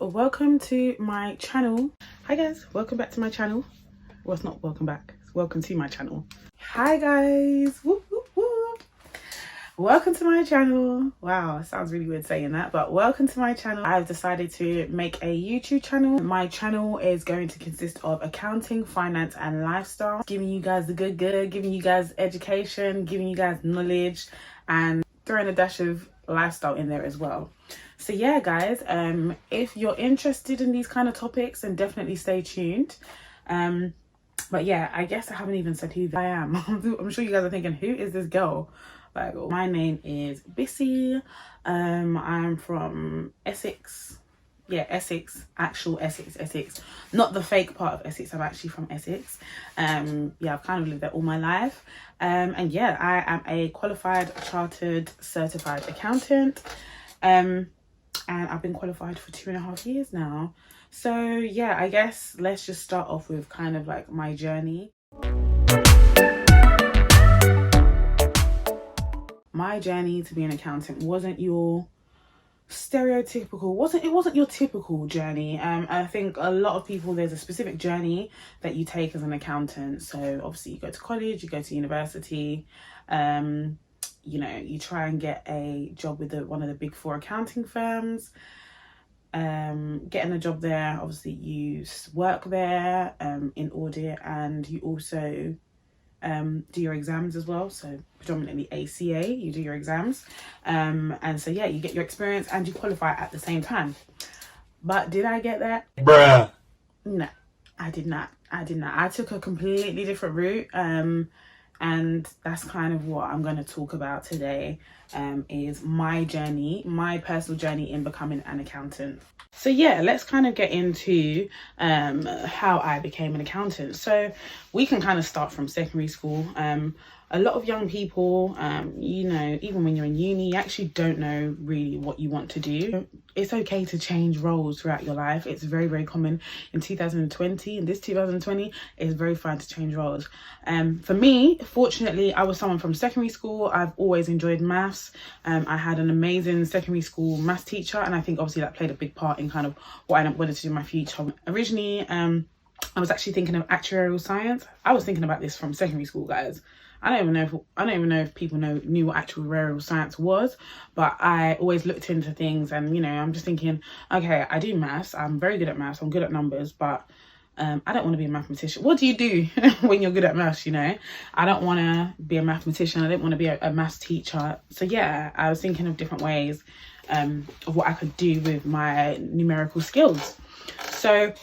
welcome to my channel. Hi guys, welcome back to my channel. Well, it's not welcome back, it's welcome to my channel. Hi guys, whoop, whoop, whoop. Welcome to my channel. Wow, it sounds really weird saying that, but welcome to my channel. I've decided to make a YouTube channel. My channel is going to consist of accounting, finance and lifestyle, giving you guys the good, giving you guys education, giving you guys knowledge, and throwing a dash of lifestyle in there as well. So yeah guys, if you're interested in these kind of topics, then definitely stay tuned. But yeah, I guess I haven't even said who I am. I'm sure you guys are thinking, who is this girl? Like, my name is Bissy. I'm from Essex. Yeah, Essex, actual Essex, not the fake part of Essex. I'm actually from Essex. Yeah, I've kind of lived there all my life. And yeah, I am a qualified chartered certified accountant. And I've been qualified for 2.5 years now. So yeah, I guess let's just start off with kind of like my journey. My journey to be an accountant wasn't your stereotypical, it wasn't your typical journey. I think a lot of people, there's a specific journey that you take as an accountant. So obviously you go to college, you go to university, you know, you try and get a job with one of the big 4 accounting firms. Getting a job there, obviously you work there in audit, and you also do your exams as well. So predominantly ACA, you do your exams, and so yeah, you get your experience and you qualify at the same time. But did I get that? Bruh. No, I did not. I took a completely different route, and that's kind of what I'm going to talk about today, is my journey, my personal journey in becoming an accountant. So yeah, let's kind of get into how I became an accountant. So we can kind of start from secondary school. A lot of young people, you know, even when you're in uni, you actually don't know really what you want to do. It's okay to change roles throughout your life. It's very, very common in 2020. In this 2020, it's very fine to change roles. For me, fortunately, I was someone from secondary school. I've always enjoyed maths. I had an amazing secondary school maths teacher, and I think obviously that played a big part in kind of what I wanted to do in my future. Originally, I was actually thinking of actuarial science. I was thinking about this from secondary school, guys. I don't even know if people knew what actuarial science was, but I always looked into things, and you know, I'm just thinking, okay, I do maths, I'm very good at maths, I'm good at numbers, but I don't want to be a mathematician. What do you do when you're good at maths, you know? I don't want to be a mathematician, I didn't want to be a maths teacher. So yeah, I was thinking of different ways of what I could do with my numerical skills. So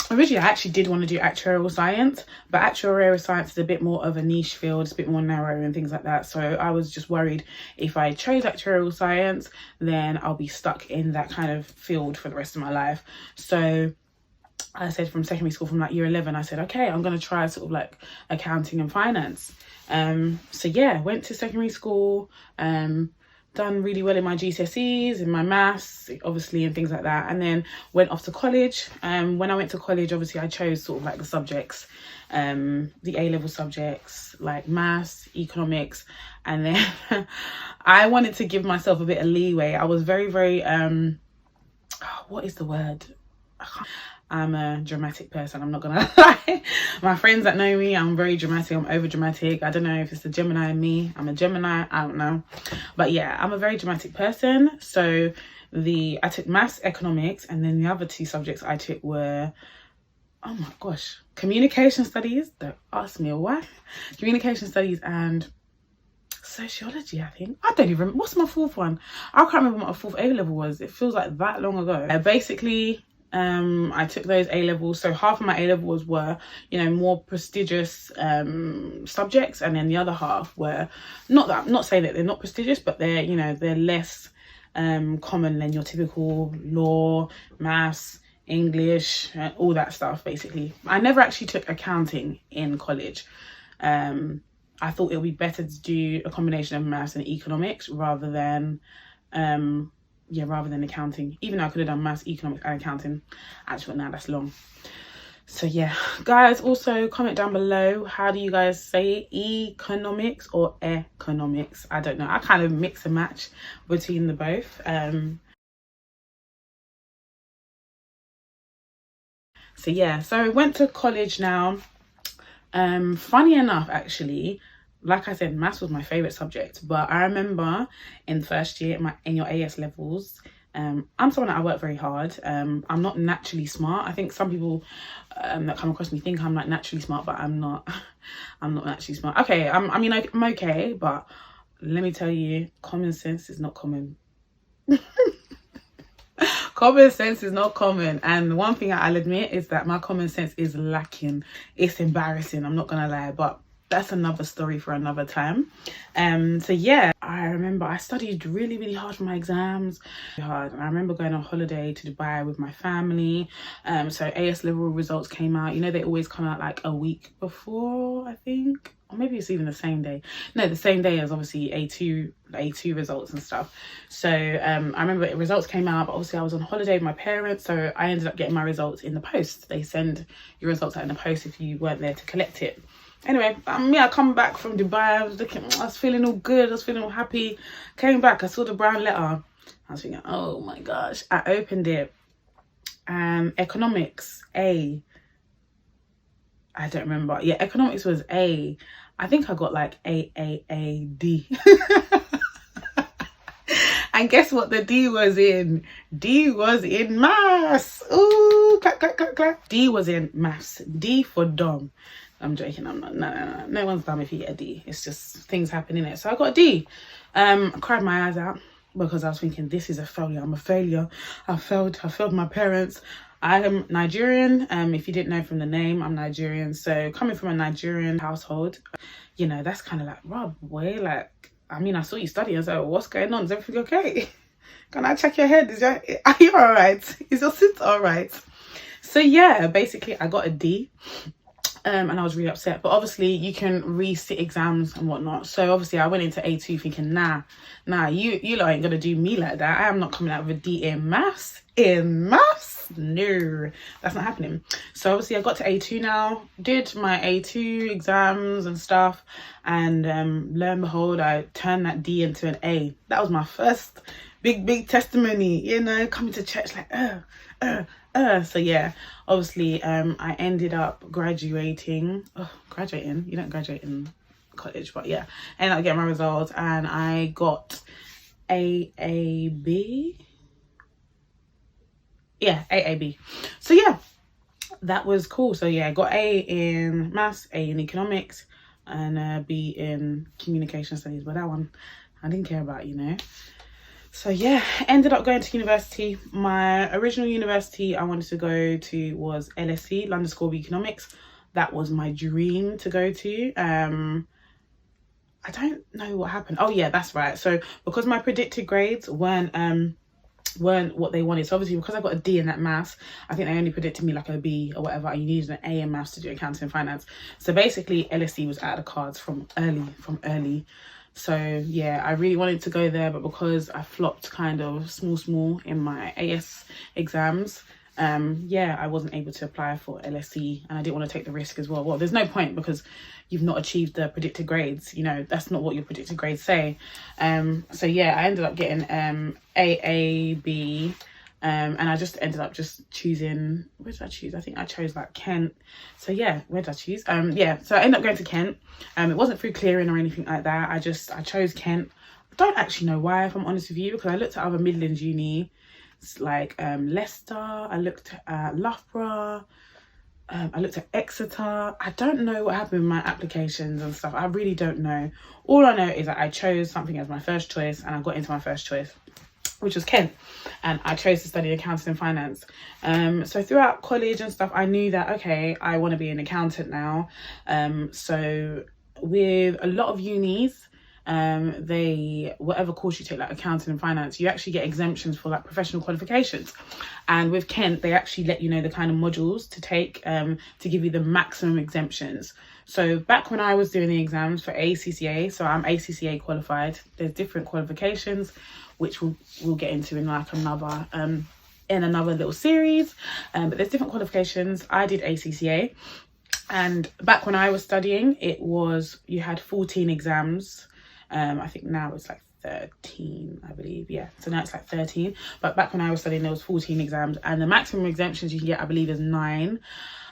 originally, I actually did want to do actuarial science, but actuarial science is a bit more of a niche field, it's a bit more narrow and things like that. So I was just worried if I chose actuarial science, then I'll be stuck in that kind of field for the rest of my life. So I said from secondary school, from like year 11, I said, okay, I'm going to try sort of like accounting and finance. So yeah, went to secondary school, done really well in my GCSEs, in my maths, obviously, and things like that. And then went off to college. When I went to college, obviously, I chose sort of like the subjects, the A-level subjects, like maths, economics. And then I wanted to give myself a bit of leeway. I was very, very, what is the word? I'm a dramatic person, I'm not gonna lie. My friends that know me, I'm very dramatic, I'm over dramatic. I don't know if it's the Gemini in me. I'm a Gemini, I don't know. But yeah, I'm a very dramatic person. So I took maths, economics, and then the other 2 subjects I took were, oh my gosh, communication studies. Don't ask me why. Communication studies and sociology, I think. I don't even remember. What's my 4th one? I can't remember what my 4th A-level was. It feels like that long ago. Basically, I took those A-levels. So half of my A-levels were, you know, more prestigious subjects, and then the other half were not saying that they're not prestigious, but they're, you know, they're less common than your typical law, maths, English, all that stuff. Basically, I never actually took accounting in college. I thought it would be better to do a combination of maths and economics rather than accounting. Even though I could have done maths, economics and accounting. Actually, now that's long. So yeah, guys, also comment down below, how do you guys say it? Economics or economics? I don't know. I kind of mix and match between the both. So yeah, so I went to college now. Funny enough, actually, like I said, maths was my favorite subject, but I remember in first year in your AS levels, I'm someone that I work very hard. I'm not naturally smart. I think some people that come across me think I'm like naturally smart, but I'm not. I'm not naturally smart. Okay, I mean, I'm okay, but let me tell you, common sense is not common. Common sense is not common, and one thing I'll admit is that my common sense is lacking. It's embarrassing, I'm not gonna lie, but that's another story for another time. So yeah, I remember I studied really hard for my exams. Hard. And I remember going on holiday to Dubai with my family. So AS level results came out. You know, they always come out like a week before, I think, or maybe it's even the same day. No, the same day as obviously A2 results and stuff. So I remember results came out, but obviously I was on holiday with my parents, so I ended up getting my results in the post. They send your results out in the post if you weren't there to collect it. Anyway, I come back from Dubai. I was feeling all good. I was feeling all happy. Came back, I saw the brown letter. I was thinking, oh my gosh. I opened it. Economics, A. I don't remember. Yeah, economics was A. I think I got like A, D. And guess what the D was in? D was in maths. Ooh, clap, clap, clap, clap. D was in maths. D for dumb. I'm joking. I'm not. No one's dumb if you get a D. It's just things happen in it. So I got a D. I cried my eyes out because I was thinking, this is a failure. I'm a failure. I failed my parents. I am Nigerian. If you didn't know from the name, I'm Nigerian. So coming from a Nigerian household, you know, that's kind of like, Rob, boy, like, I mean, I saw you studying, so what's going on? Is everything okay? Can I check your head? Are you all right? Is your sit all right? So yeah, basically I got a D. And I was really upset, but obviously you can resit exams and whatnot. So obviously I went into A2 thinking, nah, you lot ain't gonna do me like that. I am not coming out with a D in maths. No, that's not happening. So obviously I got to A2 now, did my A2 exams and stuff, and lo and behold, I turned that D into an A. That was my first big testimony, you know, coming to church like, so yeah, obviously I ended up graduating. You don't graduate in college, but yeah, I ended up getting my results and I got AAB. Yeah, AAB. So yeah, that was cool. So yeah, I got A in maths, A in economics, and B in communication studies, but that one I didn't care about, you know. So yeah, ended up going to university. My original university I wanted to go to was LSE, London School of Economics. That was my dream to go to. I don't know what happened. Oh yeah, that's right. So because my predicted grades weren't what they wanted. So obviously because I got a D in that maths, I think they only predicted me like a B or whatever, and you needed an A in maths to do accounting and finance. So basically LSE was out of the cards from early. So yeah, I really wanted to go there, but because I flopped kind of small in my AS exams, yeah, I wasn't able to apply for LSE, and I didn't want to take the risk as well. Well, there's no point because you've not achieved the predicted grades, you know, that's not what your predicted grades say. So yeah, I ended up getting AAB, and I just ended up just choosing, where did I choose? I think I chose like Kent. So yeah, where did I choose? Yeah, so I ended up going to Kent. It wasn't through clearing or anything like that. I chose Kent. I don't actually know why, if I'm honest with you, because I looked at other Midlands uni, like Leicester, I looked at Loughborough, I looked at Exeter. I don't know what happened with my applications and stuff. I really don't know. All I know is that I chose something as my first choice and I got into my first choice, which was Kent, and I chose to study accounting and finance. So throughout college and stuff, I knew that, okay, I want to be an accountant now. So with a lot of unis, whatever course you take, like accounting and finance, you actually get exemptions for like professional qualifications. And with Kent, they actually let you know the kind of modules to take to give you the maximum exemptions. So back when I was doing the exams for ACCA, so I'm ACCA qualified, there's different qualifications, which we'll get into in like another little series, but there's different qualifications. I did ACCA, and back when I was studying, you had 14 exams. I think now it's like 13, I believe. Yeah, so now it's like 13, but back when I was studying there was 14 exams, and the maximum exemptions you can get, I believe, is 9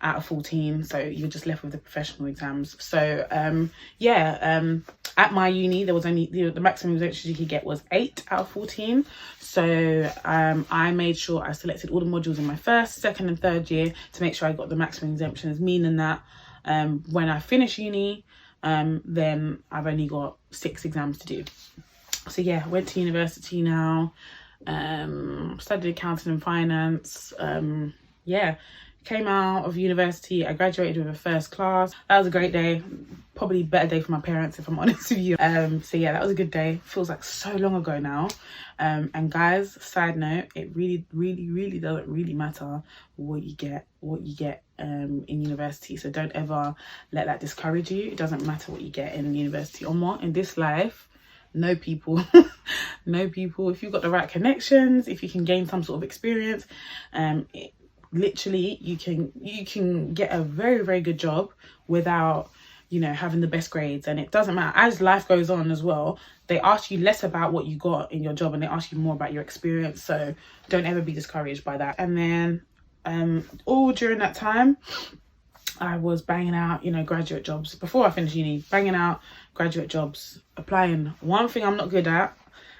out of 14, so you're just left with the professional exams. So at my uni there was only the maximum exemptions you could get was 8 out of 14. So I made sure I selected all the modules in my first, second and third year to make sure I got the maximum exemptions, meaning that when I finish uni, then I've only got 6 exams to do. So yeah, I went to university now, studied accounting and finance. Came out of university, I graduated with a first class. That was a great day, probably a better day for my parents if I'm honest with you. So yeah, that was a good day. Feels like so long ago now. And guys, side note, it really doesn't really matter what you get in university. So don't ever let that discourage you. It doesn't matter what you get in university or more in this life. Know people. Know people. If you've got the right connections, if you can gain some sort of experience, literally you can get a very good job without, you know, having the best grades. And it doesn't matter, as life goes on as well, they ask you less about what you got in your job and they ask you more about your experience. So don't ever be discouraged by that. And then all during that time I was banging out, you know, graduate jobs. Before I finished uni, banging out graduate jobs, applying. One thing I'm not good at,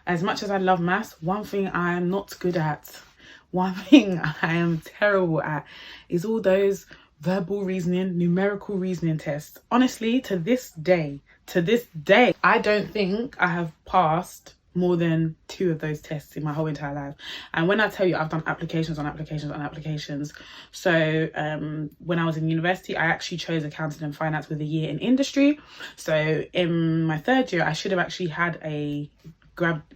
as much as I love maths, one thing I am not good at, one thing I am terrible at, is all those verbal reasoning, numerical reasoning tests. Honestly, to this day, I don't think I have passed more than 2 of those tests in my whole entire life. And when I tell you, I've done applications on applications on applications. So when I was in university, I actually chose accounting and finance with a year in industry. So in my third year, I should have actually had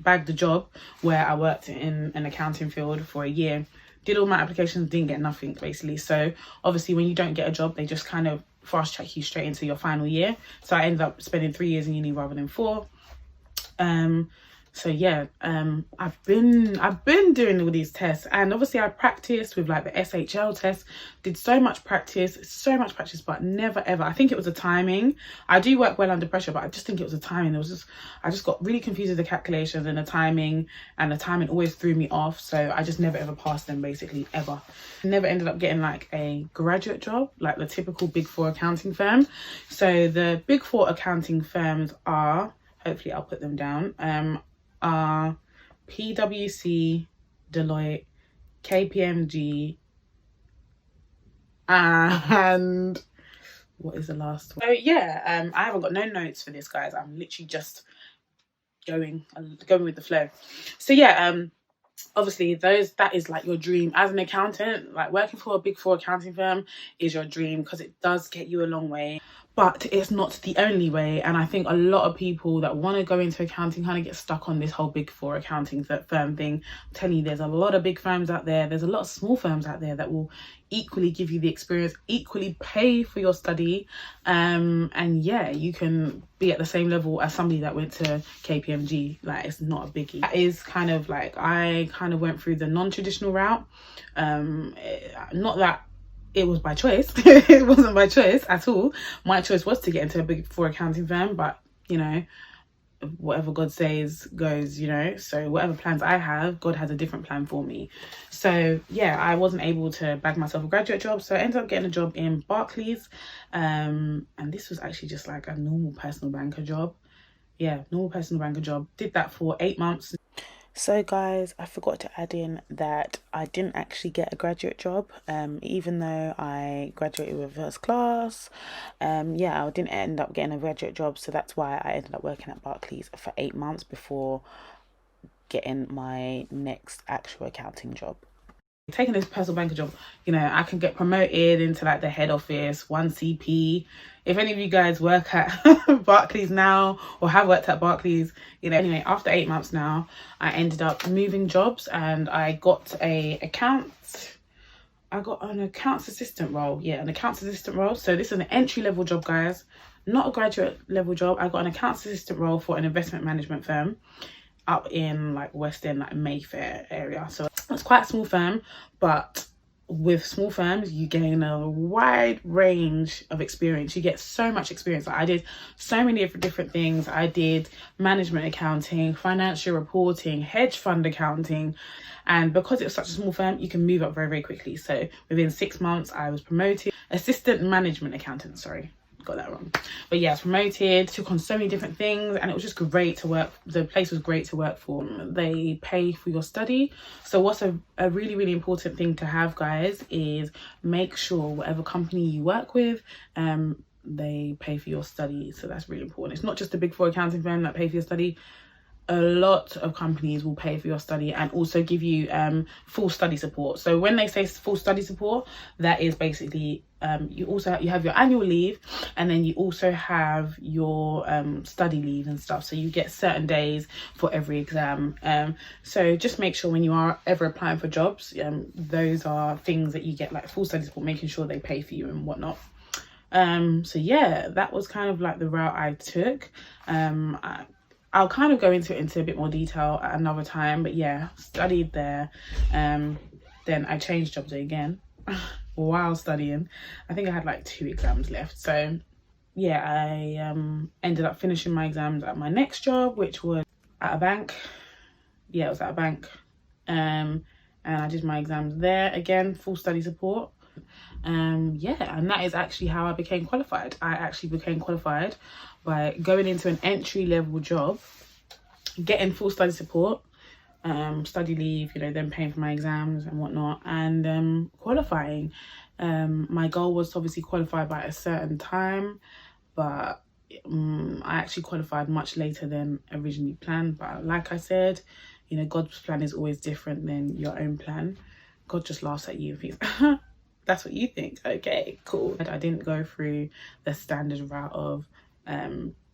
bagged a job where I worked in an accounting field for a year. Did all my applications, didn't get nothing basically. So obviously when you don't get a job, they just kind of fast track you straight into your final year. So I ended up spending 3 years in uni rather than 4. So yeah, I've been doing all these tests, and obviously I practiced with like the SHL test, did so much practice, but never ever, I think it was the timing. I do work well under pressure, but I just think it was the timing. I just got really confused with the calculations and the timing always threw me off. So I just never ever passed them, basically, ever. Never ended up getting like a graduate job, like the typical Big 4 accounting firm. So the Big 4 accounting firms are, hopefully I'll put them down, are PwC, Deloitte, KPMG, and what is the last one? So yeah, I haven't got no notes for this, guys. I'm literally just going with the flow. So yeah, obviously that is like your dream as an accountant. Like working for a Big 4 accounting firm is your dream because it does get you a long way. But it's not the only way, and I think a lot of people that want to go into accounting kind of get stuck on this whole Big 4 accounting firm thing. I'm telling you, there's a lot of big firms out there, there's a lot of small firms out there that will equally give you the experience, equally pay for your study, and yeah, you can be at the same level as somebody that went to KPMG. Like, it's not a biggie. That is kind of like, I kind of went through the non-traditional route. Not that it was by choice. It wasn't by choice at all. My choice was to get into a Big 4 accounting firm, but you know, whatever God says goes, you know. So whatever plans I have, God has a different plan for me. So yeah, I wasn't able to bag myself a graduate job, so I ended up getting a job in Barclays, and this was actually just like a normal personal banker job. Yeah, normal personal banker job. Did that for 8 months. So guys, I forgot to add in that I didn't actually get a graduate job, even though I graduated with first class. Yeah, I didn't end up getting a graduate job, so that's why I ended up working at Barclays for 8 months before getting my next actual accounting job. Taking this personal banker job, you know, I can get promoted into like the head office, 1 CP. If any of you guys work at Barclays now or have worked at Barclays, you know, anyway, after 8 months now, I ended up moving jobs and I got an accounts assistant role. Yeah, an accounts assistant role. So this is an entry-level job, guys, not a graduate level job. I got an accounts assistant role for an investment management firm up in like West End, like Mayfair area. So it's quite a small firm, but with small firms, you gain a wide range of experience. You get so much experience. Like, I did so many different things. I did management accounting, financial reporting, hedge fund accounting. And because it's such a small firm, you can move up very, very quickly. So within 6 months, I was promoted assistant management accountant. Sorry, got that wrong. But yeah, I was promoted, took on so many different things, and it was just great to work. The place was great to work for. They pay for your study. So what's a really, really important thing to have, guys, is make sure whatever company you work with, they pay for your study. So that's really important. It's not just the big four accounting firm that pay for your study. A lot of companies will pay for your study and also give you full study support. So when they say full study support, that is basically you have your annual leave, and then you also have your study leave and stuff. So you get certain days for every exam. So just make sure when you are ever applying for jobs, those are things that you get, like full study support, making sure they pay for you and whatnot. So yeah, that was kind of like the route I took. I'll kind of go into a bit more detail at another time, but yeah, studied there. Then I changed jobs again while studying. I think I had like 2 exams left. So yeah, I ended up finishing my exams at my next job, which was at a bank. Yeah, it was at a bank. And I did my exams there again, full study support. Yeah, and that is actually how I became qualified. I actually became qualified by going into an entry-level job, getting full study support, study leave, then paying for my exams and whatnot, and qualifying. My goal was to obviously qualify by a certain time, but I actually qualified much later than originally planned. But like I said, God's plan is always different than your own plan. God just laughs at you and thinks, that's what you think. Okay, cool. I didn't go through the standard route of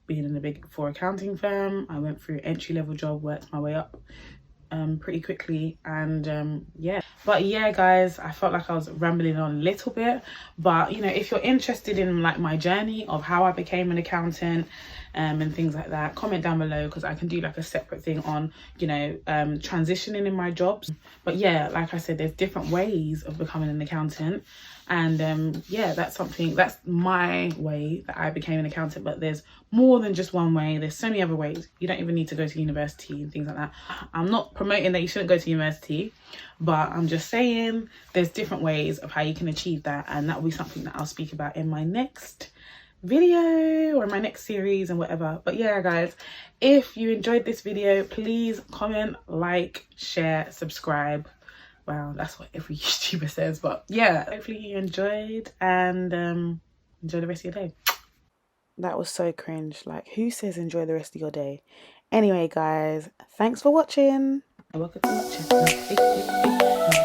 being in a big four accounting firm. I went through entry-level job, worked my way up pretty quickly, and yeah. But yeah, guys, I felt like I was rambling on a little bit, but if you're interested in like my journey of how I became an accountant and things like that, comment down below, because I can do like a separate thing on transitioning in my jobs. But yeah, like I said, there's different ways of becoming an accountant, and yeah, that's my way that I became an accountant. But there's more than just one way. There's so many other ways. You don't even need to go to university and things like that. I'm not promoting that you shouldn't go to university, but I'm just saying there's different ways of how you can achieve that, and that will be something that I'll speak about in my next video or in my next series and whatever. But yeah, guys, if you enjoyed this video, please comment, like, share, subscribe. Wow, that's what every YouTuber says. But yeah, hopefully you enjoyed, and enjoy the rest of your day. That was so cringe. Like, who says enjoy the rest of your day? Anyway, guys, thanks for watching. Welcome to watching.